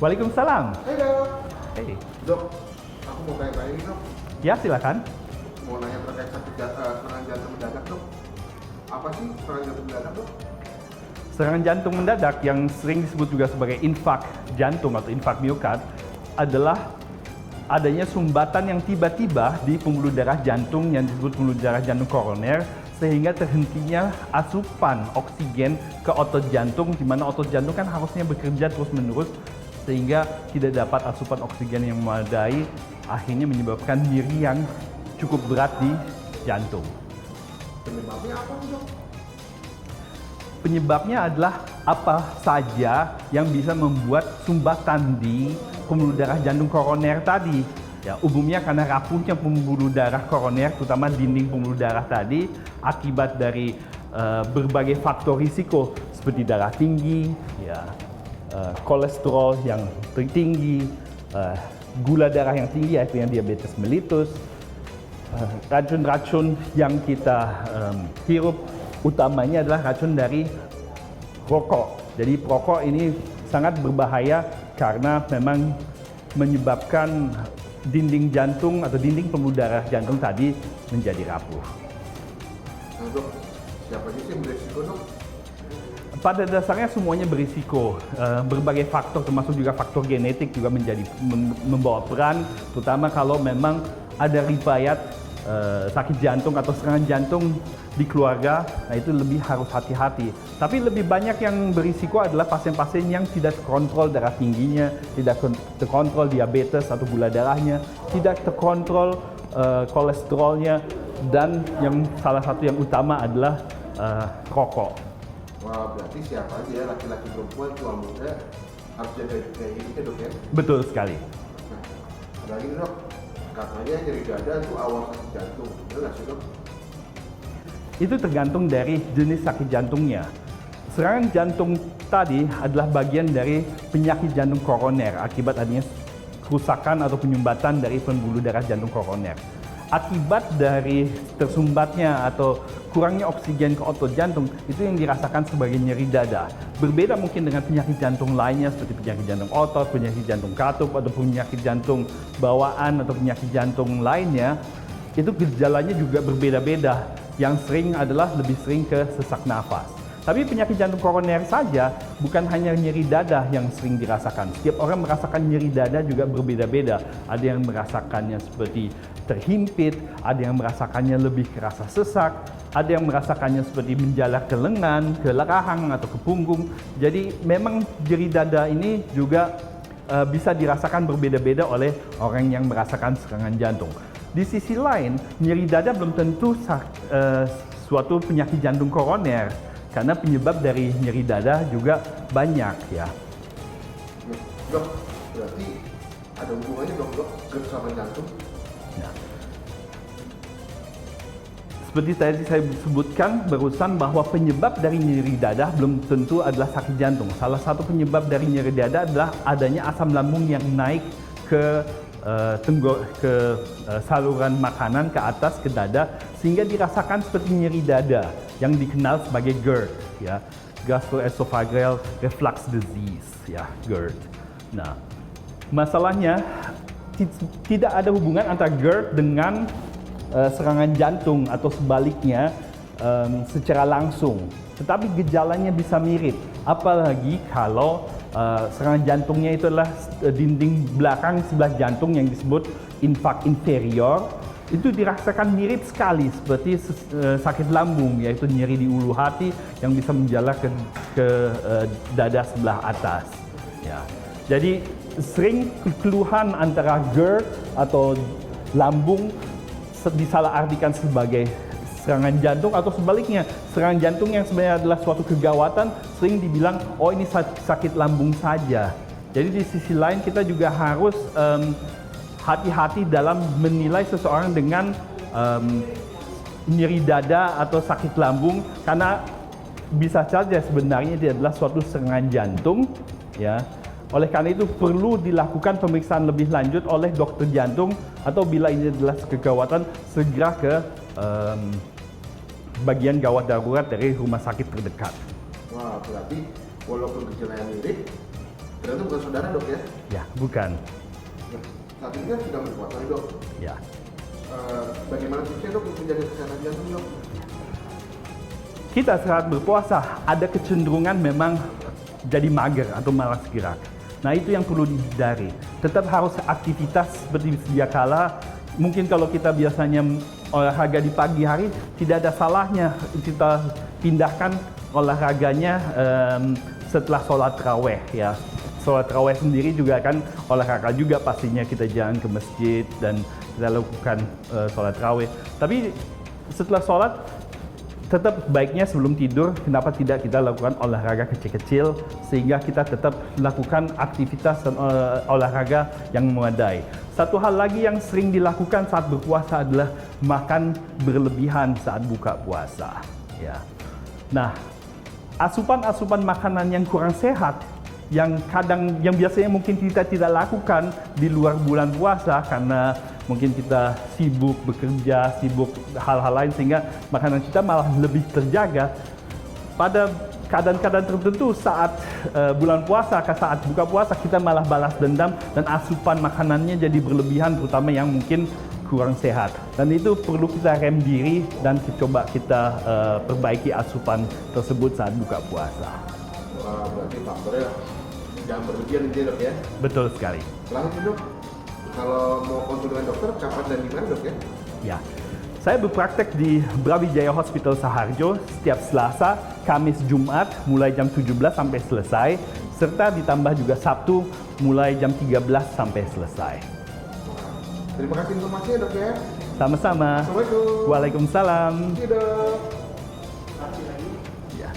Waalaikumsalam. Hai dok. Hey. Dok, aku mau tanya-tanya nih dok. Ya, silakan. Mau nanya terkait serangan jantung mendadak dok. Apa sih serangan jantung mendadak dok? Serangan jantung mendadak yang sering disebut juga sebagai infak jantung atau infak miokard adalah adanya sumbatan yang tiba-tiba di pembuluh darah jantung yang disebut pembuluh darah jantung koroner sehingga terhentinya asupan oksigen ke otot jantung, di mana otot jantung kan harusnya bekerja terus-menerus sehingga tidak dapat asupan oksigen yang memadai, akhirnya menyebabkan nyeri yang cukup berat di jantung. Penyebabnya apa nih dok? Penyebabnya adalah apa saja yang bisa membuat sumbatan di pembuluh darah jantung koroner tadi. Ya, umumnya karena rapuhnya pembuluh darah koroner, terutama dinding pembuluh darah tadi, akibat dari berbagai faktor risiko seperti darah tinggi, ya, kolesterol yang tinggi, gula darah yang tinggi, artinya diabetes mellitus, racun-racun yang kita hirup, utamanya adalah racun dari rokok. Jadi rokok ini sangat berbahaya karena memang menyebabkan dinding jantung atau dinding pembuluh darah jantung tadi menjadi rapuh. Nah dok, siapa aja sih yang beresiko dok? Pada dasarnya semuanya berisiko. Berbagai faktor termasuk juga faktor genetik juga membawa peran, terutama kalau memang ada riwayat sakit jantung atau serangan jantung di keluarga, nah itu lebih harus hati-hati. Tapi lebih banyak yang berisiko adalah pasien-pasien yang tidak terkontrol darah tingginya, tidak terkontrol diabetes atau gula darahnya, tidak terkontrol kolesterolnya, dan yang salah satu yang utama adalah rokok. Wah, berarti siapa aja ya, laki-laki, perempuan, tua, muda harus jaga gaya hidupnya dok ya? Betul sekali. Nah, ada lagi nih, dok, katanya nyeri dada itu awal sakit jantung, benar nggak sih dok? Itu tergantung dari jenis sakit jantungnya. Serangan jantung tadi adalah bagian dari penyakit jantung koroner akibat adanya kerusakan atau penyumbatan dari pembuluh darah jantung koroner. Akibat dari tersumbatnya atau kurangnya oksigen ke otot jantung, itu yang dirasakan sebagai nyeri dada. Berbeda mungkin dengan penyakit jantung lainnya seperti penyakit jantung otot, penyakit jantung katup, atau penyakit jantung bawaan atau penyakit jantung lainnya, itu gejalanya juga berbeda-beda. Yang sering adalah lebih sering ke sesak nafas. Tapi penyakit jantung koroner saja bukan hanya nyeri dada yang sering dirasakan. Setiap orang merasakan nyeri dada juga berbeda-beda. Ada yang merasakannya seperti terhimpit, ada yang merasakannya lebih kerasa sesak, ada yang merasakannya seperti menjalar ke lengan, ke rahang atau ke punggung. Jadi memang nyeri dada ini juga bisa dirasakan berbeda-beda oleh orang yang merasakan serangan jantung. Di sisi lain, nyeri dada belum tentu suatu penyakit jantung koroner, karena penyebab dari nyeri dada juga banyak ya. Dok, berarti ada hubungannya dok GERD sama jantung? Nah, seperti tadi saya sebutkan barusan bahwa penyebab dari nyeri dada belum tentu adalah sakit jantung. Salah satu penyebab dari nyeri dada adalah adanya asam lambung yang naik ke saluran makanan ke atas, ke dada, sehingga dirasakan seperti nyeri dada yang dikenal sebagai GERD, ya, gastroesophageal reflux disease, ya, GERD. Nah, masalahnya tidak ada hubungan antara GERD dengan serangan jantung atau sebaliknya secara langsung, tetapi gejalanya bisa mirip, apalagi kalau serangan jantungnya itu adalah dinding belakang sebelah jantung yang disebut infak inferior. Itu dirasakan mirip sekali seperti sakit lambung, yaitu nyeri di ulu hati yang bisa menjalar ke dada sebelah atas. Ya. Jadi sering keluhan antara GERD atau lambung disalahartikan sebagai serangan jantung, atau sebaliknya serangan jantung yang sebenarnya adalah suatu kegawatan sering dibilang oh ini sakit lambung saja. Jadi di sisi lain kita juga harus hati-hati dalam menilai seseorang dengan nyeri dada atau sakit lambung, karena bisa saja sebenarnya dia adalah suatu serangan jantung, ya. Oleh karena itu perlu dilakukan pemeriksaan lebih lanjut oleh dokter jantung, atau bila ini adalah kegawatan segera ke bagian gawat darurat dari rumah sakit terdekat. Wah, berarti walaupun gejalanya mirip, Berarti bukan saudara dok ya? Ya, bukan. Nah, saat ini kan sudah berpuasa nih dok. Ya. Bagaimana tipsnya dok untuk menjaga kesehatan jantung dok? Kita saat berpuasa ada kecenderungan memang jadi mager atau malas gerak. Nah, itu yang perlu dihindari. Tetap harus aktivitas seperti sedia kala. Mungkin kalau kita biasanya olahraga di pagi hari, tidak ada salahnya kita pindahkan olahraganya setelah sholat raweh ya. Sholat raweh sendiri juga kan olahraga juga, pastinya kita jalan ke masjid dan kita lakukan sholat raweh. Tapi setelah sholat tetap baiknya sebelum tidur, kenapa tidak kita lakukan olahraga kecil-kecil sehingga kita tetap lakukan aktivitas dan olahraga yang memadai. Satu hal lagi yang sering dilakukan saat berpuasa adalah makan berlebihan saat buka puasa. Ya. Nah, asupan-asupan makanan yang kurang sehat yang biasanya mungkin kita tidak lakukan di luar bulan puasa karena mungkin kita sibuk bekerja, sibuk hal-hal lain sehingga makanan kita malah lebih terjaga. Pada keadaan-keadaan tertentu saat bulan puasa, saat buka puasa kita malah balas dendam dan asupan makanannya jadi berlebihan, terutama yang mungkin kurang sehat. Dan itu perlu kita rem diri dan coba kita perbaiki asupan tersebut saat buka puasa. Wah, berarti faktornya jangan berlebihan ini dok ya? Betul sekali. Lanjut dok, kalau mau konsul dengan dokter, kapan dan di mana dok ya? Ya, saya berpraktek di Brawijaya Hospital Saharjo setiap Selasa, Kamis, Jumat mulai jam 17 sampai selesai, serta ditambah juga Sabtu mulai jam 13 sampai selesai. Terima kasih informasinya dok ya. Sama-sama. Assalamualaikum. Waalaikumsalam. Iya dok. Ya.